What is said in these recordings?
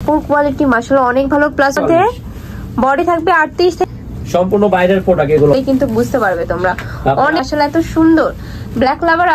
কাপড় কোয়ালিটি মাশাআল্লাহ অনেক ভালো, প্লাস বডি থাকবে 38 থেকে সম্পূর্ণ বাইরের প্রোডাক্ট এগুলো কিন্তু বুঝতে পারবে তোমরা। অনেক আসলে এত সুন্দর ব্ল্যাক লাভার।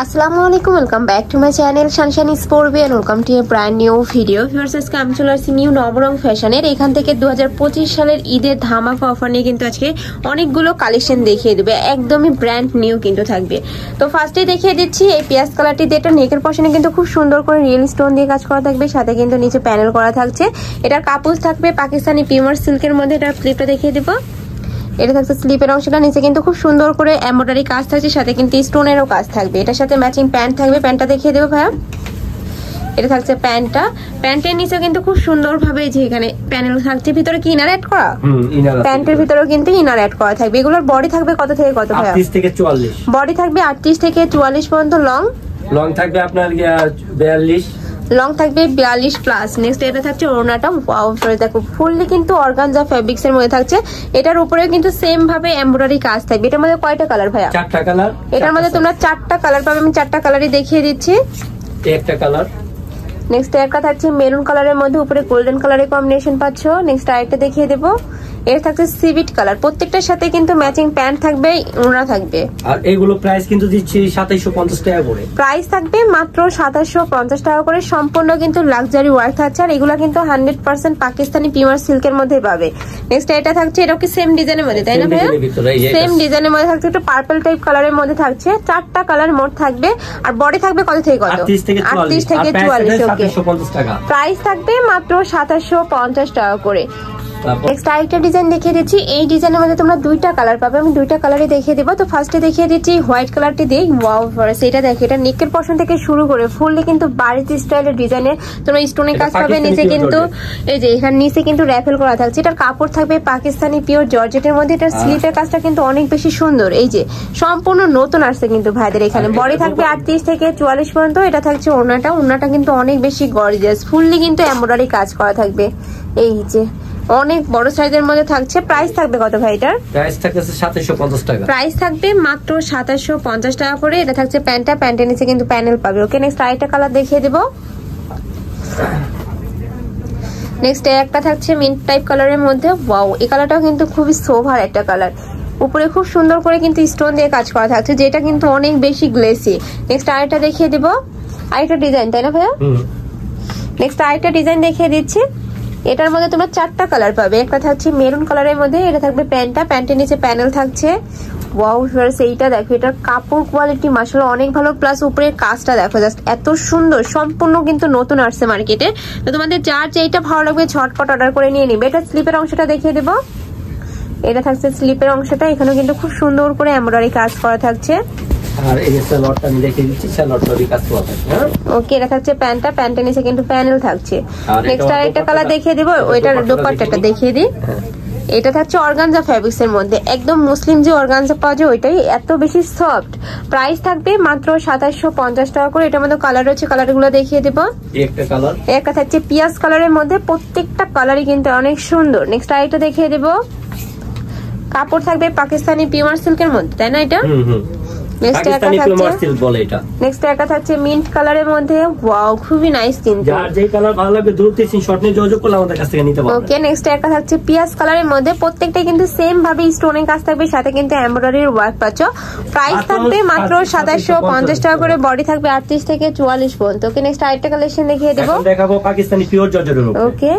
আসসালামু আলাইকুম, welcome back to my channel Sunshine Sports and welcome to a brand new video. Viewers, আজকে আমি চলে আসছি নিউ নবরং ফ্যাশনের। এখান থেকে 2025 সালের ঈদের ধামাকা অফার নিয়ে কিন্তু আজকে অনেকগুলো কালেকশন দেখিয়ে দেবে, একদমই ব্র্যান্ড নিউ কিন্তু থাকবে। তো ফার্স্টেই দেখিয়ে দিচ্ছি এই পিয়াজ কালারটি, যেটা নেকের পশনে কিন্তু খুব সুন্দর করে রিয়েল স্টোন দিয়ে কাজ করা থাকবে, সাথে কিন্তু নিচে প্যানেল করা থাকছে। এটার কাপড় থাকবে পাকিস্তানি পিওর সিল্কের মধ্যে। এটার ক্লিপটা দেখিয়ে দেবো। এটা থাকছে স্লিপের অংশটা, নিচে কিন্তু খুব সুন্দর করে এমব্রয়ডারি কাজ থাকছে, সাথে কিন্তু স্টোনেরও কাজ থাকবে। এটার সাথে ম্যাচিং প্যান্ট থাকবে, প্যান্টটা দেখিয়ে দেবো ভাইয়া। এটা থাকছে প্যান্টটা, প্যান্টের নিচে কিন্তু খুব সুন্দর ভাবে যে এখানে প্যানেল থাকছে, ভিতরে কি ইনার অ্যাড করা, প্যান্টের ভিতরেও কিন্তু ইনার অ্যাড করা থাকবে। এগুলোর বডি থাকবে কত থেকে কত ভাইয়া? 38 থেকে 44। বডি থাকবে 38 থেকে 44 পর্যন্ত। লং থাকবে আপনার 42, লং থাকবে 42 প্লাস। নেক্সট এটা থাকছে ওড়নাটা, ওয়াও দেখো ফুললি কিন্তু অর্গানজা ফেব্রিক্স এর মধ্যে থাকছে। এটার উপরেও কিন্তু সেম ভাবে এমব্রয়ডারি কাজ থাকবে। এটার মধ্যে কয়টা কালার ভাইয়া? 4টা কালার। এটার মধ্যে তোমরা 4টা কালার পাবে, আমি 4টা কালারই দেখিয়ে দিচ্ছি। একটা কালার। নেক্সট একটা থাকছে মেরুন কালারের মধ্যে, উপরে গোল্ডেন কালারের কম্বিনেশন পাচ্ছ। নেক্সট আরেকটা দেখিয়ে দেবো, এর থাকছে সিভিট কালার। প্রত্যেকটার সাথে কিন্তু ম্যাচিং প্যান্ট থাকবে, ওড়না থাকবে। আর এগুলো প্রাইস কিন্তু দিচ্ছি 2750 টাকা করে। প্রাইস থাকবে মাত্র 2750 টাকা করে। সম্পূর্ণ কিন্তু লাক্সারি ওয়ার্ক থাকছে, আর এগুলো কিন্তু 100% পাকিস্তানি পিওর সিল্কের মধ্যে পাবে। নেক্সট এটা থাকছে, এটাও কি সেম ডিজাইনের মধ্যে, তাই না ভাইয়া? সেম ডিজাইনের মধ্যে থাকছে, একটু পার্পল টাইপ কালারের মধ্যে থাকছে। 4টা কালার মোট থাকবে, আর বডি থাকবে কত থেকে কত? 38 থেকে 44। ওকে, প্রাইস থাকবে মাত্র 2750 টাকা করে। নেক্সট আরেকটা ডিজাইন দেখিয়ে দিচ্ছি। এই ডিজাইনের মধ্যে তোমরা 2টা কালার পাবে, আমি 2টা কালারই দেখিয়ে দেবো। তো ফার্স্টে দেখিয়ে দিচ্ছি হোয়াইট কালারটি দিয়ে। ওয়াও ফরেস, এটা দেখো, এটা নেকের পশন থেকে শুরু করে ফুললি কিন্তু বাড়িতে স্টাইলের ডিজাইনে তোমরা স্টোনের কাজ পাবে। নিচে কিন্তু এই যে এখানে নিচে কিন্তু র্যাফেল করা থাকছে। এটার কাপড় থাকবে পাকিস্তানি পিওর জর্জেটের মধ্যে। এটার স্লিপের কাজটা কিন্তু অনেক বেশি সুন্দর। এই যে সম্পূর্ণ নতুন আসছে কিন্তু ভাইদের এখানে। বডি থাকবে 38 থেকে 44 পর্যন্ত। এটা থাকছে ওড়নাটা কিন্তু অনেক বেশি গর্জিয়াস, ফুললি কিন্তু এমব্রয়ডারি কাজ করা থাকবে। এই যে অনেক বড় সাইজের মধ্যে থাকছে। প্রাইস থাকবে কত ভাই এটার? প্রাইস থাকবে 2750 টাকা। প্রাইস থাকবে মাত্র 2750 টাকা করে। এটা থাকছে প্যান্টটা, প্যান্টের নিচে কিন্তু প্যানেল পাবে। ওকে, নেক্সট আরেকটা কালার দেখিয়ে দেবো। নেক্সট একটা থাকছে মিন্ট টাইপ কালারের মধ্যে। ওয়াও, এই কালারটাও কিন্তু খুবই সোভার একটা কালার। উপরে খুব সুন্দর করে কিন্তু স্টোন দিয়ে কাজ করা থাকছে, যেটা কিন্তু অনেক বেশি গ্লেসি। নেক্সট আরেকটা দেখিয়ে দেবো, আরেকটা ডিজাইন, তাই না ভাইয়া? নেক্সট আরেকটা ডিজাইন দেখিয়ে দিচ্ছি। এটার মধ্যে তোমরা 4টা কালার পাবে। একটা থাকছে মেরুন কালারের মধ্যে, এটা থাকবে প্যান্টটা, প্যান্টের নিচে প্যানেল থাকছে। ওয়াও ফ্রেন্ডস, এইটা দেখো, এটার কাপড় কোয়ালিটি মাশাআল্লাহ অনেক ভালো, প্লাস উপরের কাজটা দেখো জাস্ট এত সুন্দর। সম্পূর্ণ কিন্তু নতুন আসছে মার্কেটে। তো তোমাদের যার যেটা ভালো লাগবে ঝটপট অর্ডার করে নিয়ে নিবে। এটা স্লিপের অংশটা দেখিয়ে দেবো। এটা থাকছে স্লিপের অংশটা, এখানে কিন্তু খুব সুন্দর করে এমব্রয়ডারি কাজ করা থাকছে। আর এই সালোয়ারটা আমি দেখিয়ে দিচ্ছি, সালোয়ারটারই কাজ করা থাকছে। ওকে, এটা থাকছে প্যান্টটা, প্যান্টের নিচে কিন্তু প্যানেল থাকছে। নেক্সট আরেকটা কালার দেখিয়ে দেবো, ওইটার দোপাট্টাটা দেখিয়ে দিই। এটা থাকছে অর্গানজা ফেব্রিক্স এর মধ্যে, একদম মুসলিম যে অর্গানজা পাওয়া যায় ওইটাই, এত বেশি সফট। প্রাইস থাকবে মাত্র 2750 টাকা করে। এটার মধ্যে কালার রয়েছে, কালারগুলো দেখিয়ে দেবো। একটা থাকছে পিয়াজ কালারের মধ্যে, প্রত্যেকটা কালারই কিন্তু অনেক সুন্দর। নেক্সট আরেকটা দেখিয়ে দেবো, কাপড় থাকবে পাকিস্তানি পিওর সিল্কের মধ্যে, তাই না? এটা নেক্সট একটা থাকছে মিন্ট কালারের মধ্যে। ওয়াও, খুবই নাইস কিন্তু। যার যে কালার ভালো লাগবে দ্রুত স্ক্রিনশট নিয়ে যোগাযোগ করলে আমাদের কাছ থেকে নিতে পারবেন। ওকে, নেক্সট একটা থাকছে পিয়াজ কালারের মধ্যে, প্রত্যেকটাই কিন্তু সেম ভাবে স্টোনের কাজ থাকবে, সাথে কিন্তু এমব্রয়ডারির ওয়ার্ক পাচ্ছ। প্রাইস থাকবে মাত্র 2750 টাকা করে। বডি থাকবে 38 থেকে 44 পর্যন্ত। ওকে, নেক্সট আরেকটা কালেকশন দেখিয়ে দেবো। দেখাবো পাকিস্তানি পিওর জর্জেটের উপর। ওকে,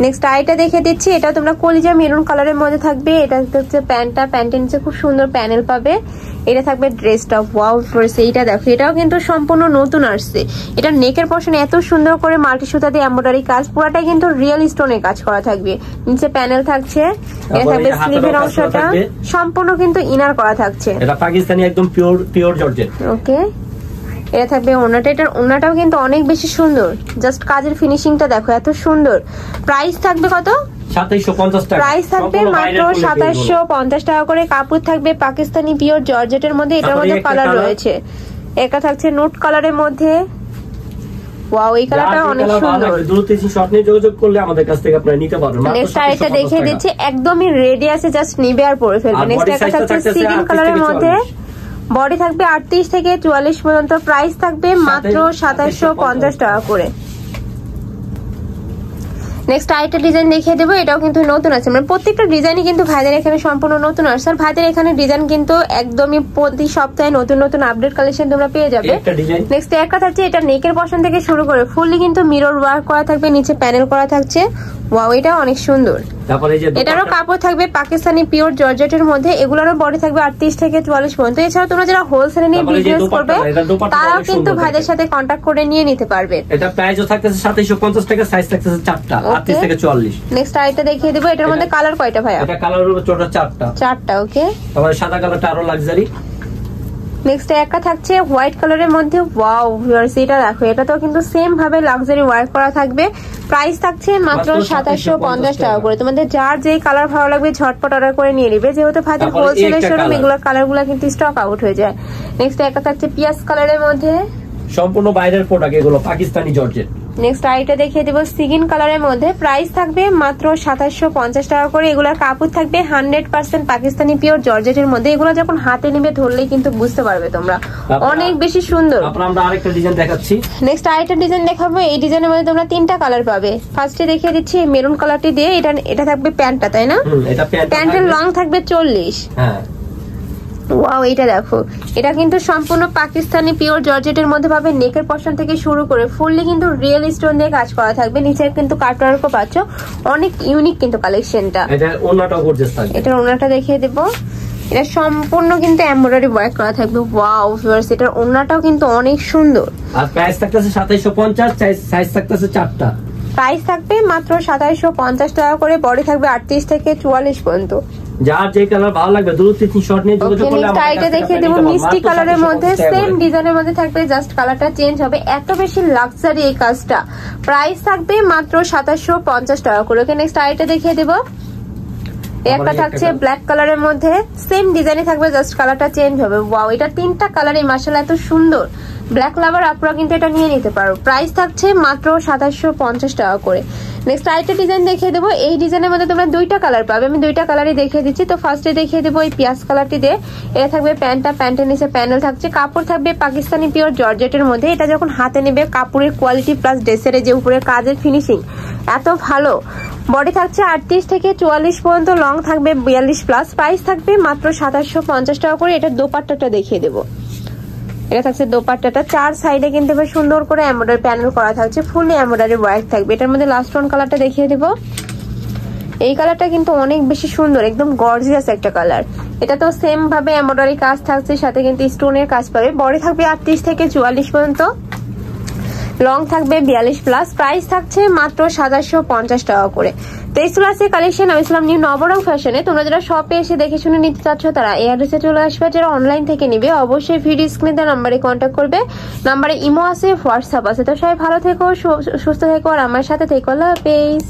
নেক্সট আইটা দেখে দিচ্ছি। এটা তোমরা কলিজা মেরুন কালারের মধ্যে থাকবে। এটা হচ্ছে প্যান্টটা, প্যান্টের নিচে খুব সুন্দর প্যানেল পাবে। এটা থাকবে ড্রেসটা। ওয়াও ফ্রেন্ডস, এইটা দেখো, এটাও কিন্তু সম্পূর্ণ নতুন আসছে। এটা নেকের পশনে এত সুন্দর করে মাল্টি সুতা দিয়ে এমব্রয়ডারি কাজ, পুরাটাই কিন্তু রিয়েল স্টোনের কাজ করা থাকবে। নিচে প্যানেল থাকছে, এটা থাকবে স্লিভের অংশটা, সম্পূর্ণ কিন্তু ইনার করা থাকছে। এটা পাকিস্তানি একদম পিওর জর্জেট। ওকে, এটা থাকবে ওড়নাটা। এটার ওড়নাটাও কিন্তু অনেক বেশি সুন্দর, জাস্ট কাজের ফিনিশিংটা দেখো এত সুন্দর। প্রাইস থাকবে কত? 2750 টাকা। প্রাইস থাকবে মাত্র 2750 টাকা করে। কাপড় থাকবে পাকিস্তানি পিওর জর্জেটের মধ্যে। এটার মধ্যে কালার রয়েছে, একটা থাকছে নোট কালারের মধ্যে। ওয়াও, এই কালারটা অনেক সুন্দর। দ্রুত স্ক্রিনশট নিয়ে যোগাযোগ করলে আমাদের কাছ থেকে আপনারা নিতে পারবেন। নেক্সট আরেকটা দেখিয়ে দিচ্ছি, একদমই রেডি আছে, জাস্ট নিবে আর পরে ফেলবে। নেক্সট একটা থাকছে সিগিন কালারের মধ্যে। বডি থাকবে 38 থেকে 44 পর্যন্ত, প্রাইস থাকবে মাত্র 2750 টাকা করে। নেক্সট আরেকটা ডিজাইন দেখিয়ে দেবো, এটাও কিন্তু নতুন আছে, মানে প্রত্যেকটা ডিজাইনই কিন্তু ভাইদের এখানে সম্পূর্ণ নতুন আসছে। আর ভাইদের এখানে ডিজাইন কিন্তু একদমই প্রতি সপ্তাহে নতুন নতুন আপডেট কালেকশন তোমরা পেয়ে যাবে। নেক্সট একটা থাকছে, এটা নেকের পশন থেকে শুরু করে ফুললি কিন্তু মিরর ওয়ার্ক করা থাকবে, নিচে প্যানেল করা থাকছে। ওয়াও, এটা অনেক সুন্দর। এটারও কাপড় থাকবে পাকিস্তানি পিওর জর্জেটের মধ্যে, এগুলোরও বডি থাকবে 38 থেকে 44 পর্যন্ত। এছাড়া তোমরা যারা হোলসেলে নিয়ে বিজনেস করবে তারাও কিন্তু ভাইদের সাথে কন্ট্যাক্ট করে নিয়ে নিতে পারবে। এটা প্রাইসও থাকতেছে 2750 টাকা, সাইজ থাকতেছে 4টা, 38 থেকে 44। নেক্সট আইটা দেখিয়ে দেব, এটার মধ্যে কালার কয়টা ভাইয়া? এটা কালার হবে টোটাল 4টা। 4টা, ওকে। তারপরে সাদা কালারটা আরো লাক্সারি। নেক্সট একটা থাকছে হোয়াইট কালারের মধ্যে, ওয়াও ভিউয়ার্স এটা দেখো, এটা তো কিন্তু সেম ভাবে লাক্সারি ওয়ার্ক করা থাকবে। প্রাইস থাকছে মাত্র 2750 টাকা করে। তোমাদের যার যে কালার ভালো লাগবে ঝটপট অর্ডার করে নিয়ে নিবে, যেহেতু ভাইদের হোলসেলের শোরুম, এগুলোর কালারগুলো কিন্তু স্টক আউট হয়ে যায়। নেক্সট একটা থাকছে পিয়াজ কালারের মধ্যে, সম্পূর্ণ বাইরের প্রোডাক্ট, এগুলো পাকিস্তানি জর্জেট। নেক্সট আইটা দেখিয়ে দেবো সিগিন কালারের মধ্যে, প্রাইস থাকবে মাত্র 2750 টাকা করে। এগুলোর কাপড় থাকবে 100% পাকিস্তানি পিওর জর্জেটের মধ্যে। এগুলো যখন হাতে নিবে ধরলেই কিন্তু বুঝতে পারবে তোমরা, অনেক বেশি সুন্দর। আমরা আরেকটা ডিজাইন দেখাচ্ছি। নেক্সট আরেকটা ডিজাইন দেখাবো, এই ডিজাইনের মধ্যে তোমরা 3টা কালার পাবে। ফার্স্টে দেখিয়ে দিচ্ছি মেরুন কালারটি দিয়ে, এটা থাকবে প্যান্টটা, তাই না? প্যান্টের লং থাকবে 40। হ্যাঁ, ওয়াও, এটা দেখো, এটা কিন্তু সম্পূর্ণ পাকিস্তানি পিওর জর্জেটের মধ্যে পাবে। নেকের পশন থেকে শুরু করে ফুললি কিন্তু রিয়েল স্টোন দিয়ে কাজ করা থাকবে, নিচে কিন্তু কাটওয়ার্কও পাচ্ছ। অনেক ইউনিক কিন্তু কালেকশনটা। এটা ওন্নাটাও গর্জিয়াস থাকবে। এটার ওন্নাটা দেখিয়ে দেব, এটা সম্পূর্ণ কিন্তু এমব্রয়ডারি ওয়ার্ক করা থাকবে। ওয়াও ভিউয়ার্স, এটার ওন্নাটাও কিন্তু অনেক সুন্দর। আর প্রাইস থাকতেছে 2750, সাইজ থাকতেছে 4টা। প্রাইস থাকবে মাত্র 2750 টাকা করে, বডি থাকবে 38 থেকে 44 পর্যন্ত। যার যে কালার ভালো লাগবে দ্রুত স্ক্রিনশট নিয়ে যোগাযোগ করলে আমরা এটা দেখিয়ে দেব মিষ্টি কালারের মধ্যে, সেম ডিজাইনের মধ্যে থাকবে, জাস্ট কালারটা চেঞ্জ হবে। এত বেশি লাক্সারি এই কাজটা। প্রাইস থাকবে মাত্র 2750 টাকা করে। ওকে, নেক্সট আইটা দেখিয়ে দেব, একটা থাকছে ব্ল্যাক কালারের মধ্যে, সেম ডিজাইনে থাকবে, জাস্ট কালারটা চেঞ্জ হবে। ওয়াও, এটা 3টা কালারই মাশাআল্লাহ এত সুন্দর। ব্ল্যাক লাভার আপনারা কিন্তু এটা নিয়ে নিতে পারো। প্রাইস থাকছে মাত্র 2750 টাকা করে। নেক্সট আরেকটা ডিজাইন দেখিয়ে দেবো, এই ডিজাইনের মধ্যে তোমরা 2টা কালার পাবে, আমি 2টা কালারই দেখিয়ে দিচ্ছি। তো ফার্স্টে দেখিয়ে দেবো এই পিয়াজ কালারটি দিয়ে, এটা থাকবে প্যান্টটা, প্যান্টের নিচে প্যানেল থাকছে, কাপড় থাকবে পাকিস্তানি পিওর জর্জেটের মধ্যে। এটা যখন হাতে নেবে কাপড়ের কোয়ালিটি প্লাস ড্রেসের যে উপরে কাজের ফিনিশিং এত ভালো। বডি থাকছে 38 থেকে 44 পর্যন্ত, লং থাকবে 42+। প্রাইস থাকবে মাত্র 2750 টাকা করে। এটা দোপাট্টাটা দেখিয়ে দেবো, এটা থাকছে দোপাট্টাটা, 4 সাইডে কিন্তু সুন্দর করে এমব্রয়ডারি প্যানেল করা থাকছে, ফুললি এমব্রয়ডারি ওয়ার্ক থাকবে। এটার মধ্যে লাস্ট ওয়ান কালারটা দেখিয়ে দেবো, এই কালারটা কিন্তু অনেক বেশি সুন্দর, একদম গর্জিয়াস একটা কালার। এটা তো সেম ভাবে এমব্রয়ডারি কাজ থাকছে, সাথে কিন্তু স্টোনের কাজ পাবে। বডি থাকবে 38 থেকে 44 পর্যন্ত, লং থাকবে 42+। প্রাইস থাকছে মাত্র 2750 টাকা করে। তো এই ক্লাসের কালেকশন আমি ছিলাম নিউ নবরং ফ্যাশনে। তোমরা যারা শপে এসে দেখে শুনে নিতে চাচ্ছ তারা এই অ্যাড্রেসে চলে আসবে। যারা অনলাইন থেকে নিবে অবশ্যই ভিডিও স্ক্রিনে দেওয়া নাম্বারে কন্ট্যাক্ট করবে। নাম্বারে ইমো আছে, হোয়াটসঅ্যাপ আছে। তো সবাই ভালো থেকো, সুস্থ থেকো, আর আমার সাথে থেকো। আল্লাহ হাফেজ।